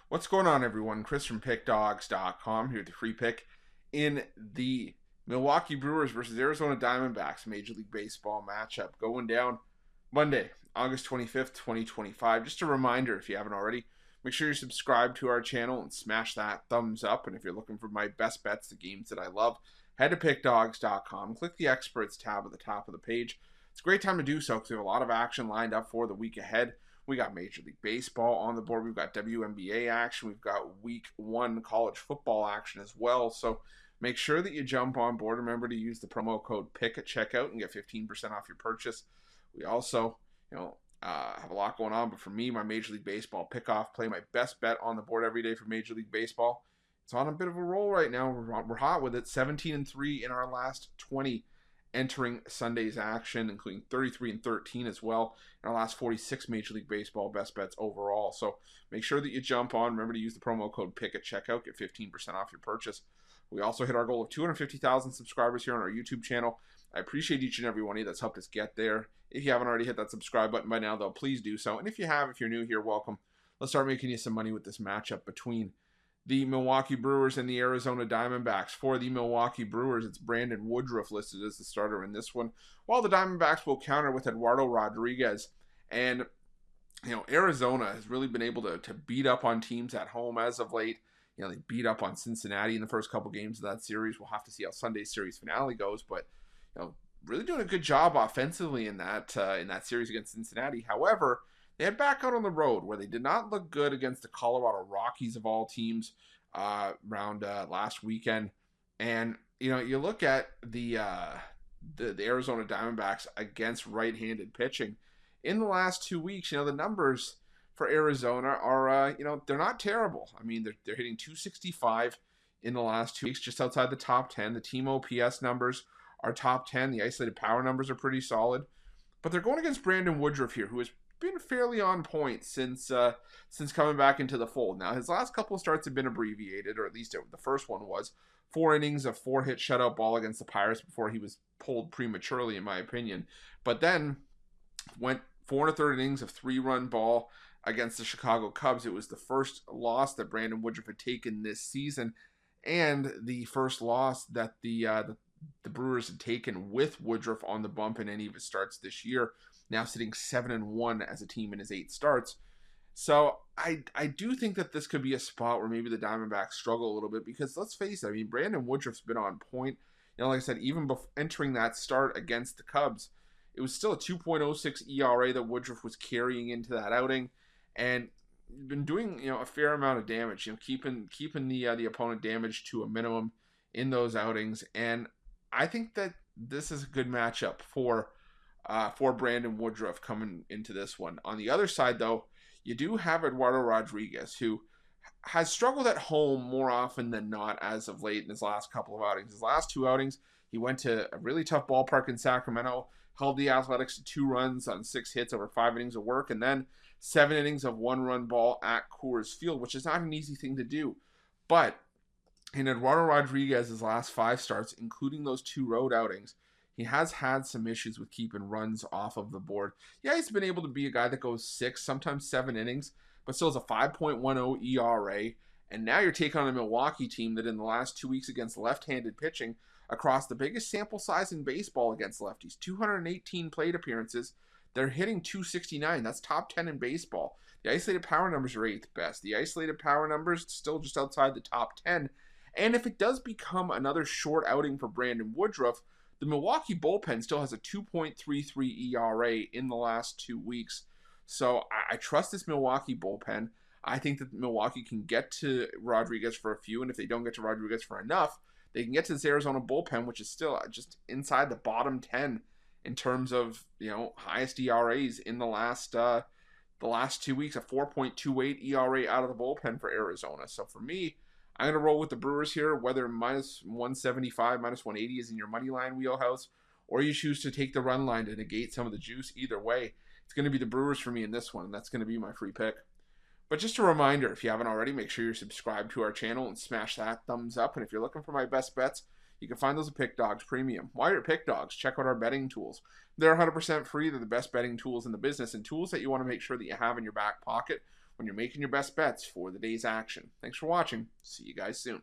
What's going on, everyone? Chris from Pickdawgz.com here with the free pick in the Milwaukee Brewers versus Arizona Diamondbacks Major League Baseball matchup going down Monday, August 25th, 2025. Just a reminder, if you haven't already, make sure you're subscribed to our channel and smash that thumbs up. And if you're looking for my best bets, the games that I love, head to Pickdawgz.com. Click the Experts tab at the top of the page. It's a great time to do so because we have a lot of action lined up for the week ahead. We got Major League Baseball on the board. We've got WNBA action. We've got Week 1 college football action as well. So make sure that you jump on board. Remember to use the promo code PICK at checkout and get 15% off your purchase. We also, have a lot going on. But for me, my Major League Baseball pickoff play, my best bet on the board every day for Major League Baseball. It's on a bit of a roll right now. We're hot with it. 17-3 in our last 20 entering Sunday's action, including 33-13 as well in our last 46 Major League Baseball best bets overall. So make sure that you jump on. Remember to use the promo code PICK at checkout. Get 15% off your purchase. We also hit our goal of 250,000 subscribers here on our YouTube channel. I appreciate each and every one of you that's helped us get there. If you haven't already hit that subscribe button by now, though, please do so. And if you have, if you're new here, welcome. Let's start making you some money with this matchup between the Milwaukee Brewers and the Arizona Diamondbacks. For the Milwaukee Brewers, it's Brandon Woodruff listed as the starter in this one, while the Diamondbacks will counter with Eduardo Rodriguez. And, Arizona has really been able to beat up on teams at home as of late. They beat up on Cincinnati in the first couple games of that series. We'll have to see how Sunday's series finale goes, but, really doing a good job offensively in that series against Cincinnati. However, they had back out on the road where they did not look good against the Colorado Rockies of all teams around last weekend. And, you look at the Arizona Diamondbacks against right-handed pitching. In the last 2 weeks, the numbers for Arizona are, they're not terrible. I mean, they're hitting .265 in the last 2 weeks, just outside the top 10. The team OPS numbers are top 10. The isolated power numbers are pretty solid. But they're going against Brandon Woodruff here, who has been fairly on point since coming back into the fold. Now, his last couple of starts have been abbreviated, or at least the first one was 4 innings of 4-hit shutout ball against the Pirates before he was pulled prematurely, in my opinion. But then went 4 1/3 innings of 3-run ball against the Chicago Cubs. It was the first loss that Brandon Woodruff had taken this season, and the first loss that the Brewers had taken with Woodruff on the bump in any of his starts this year. Now sitting 7-1 as a team in his 8 starts. So I do think that this could be a spot where maybe the Diamondbacks struggle a little bit because let's face it, I mean, Brandon Woodruff's been on point. Like I said, even entering that start against the Cubs, it was still a 2.06 ERA that Woodruff was carrying into that outing, and been doing a fair amount of damage. Keeping the opponent damaged to a minimum in those outings, and I think that this is a good matchup for Brandon Woodruff coming into this one. On the other side, though, you do have Eduardo Rodriguez, who has struggled at home more often than not as of late in his last couple of outings. His last 2 outings, he went to a really tough ballpark in Sacramento, held the Athletics to 2 runs on 6 hits over 5 innings of work, and then 7 innings of 1-run ball at Coors Field, which is not an easy thing to do. But in Eduardo Rodriguez's last 5 starts, including those 2 road outings, he has had some issues with keeping runs off of the board. Yeah, he's been able to be a guy that goes 6, sometimes 7 innings, but still has a 5.10 ERA. And now you're taking on a Milwaukee team that in the last 2 weeks against left-handed pitching, across the biggest sample size in baseball against lefties, 218 plate appearances, they're hitting .269. That's top 10 in baseball. The isolated power numbers are 8th best. The isolated power numbers still just outside the top 10. And if it does become another short outing for Brandon Woodruff, the Milwaukee bullpen still has a 2.33 ERA in the last 2 weeks. So I trust this Milwaukee bullpen. I think that Milwaukee can get to Rodriguez for a few, and if they don't get to Rodriguez for enough, they can get to this Arizona bullpen, which is still just inside the bottom 10 in terms of highest ERAs in the last 2 weeks. A 4.28 ERA out of the bullpen for Arizona. So for me, I'm going to roll with the Brewers here, whether minus 175, minus 180 is in your money line wheelhouse, or you choose to take the run line to negate some of the juice. Either way, it's going to be the Brewers for me in this one, and that's going to be my free pick. But just a reminder, if you haven't already, make sure you're subscribed to our channel and smash that thumbs up. And if you're looking for my best bets, you can find those at Pickdawgz Premium. While you're at Pickdawgz, check out our betting tools. They're 100% free. They're the best betting tools in the business and tools that you want to make sure that you have in your back pocket when you're making your best bets for the day's action. Thanks for watching. See you guys soon.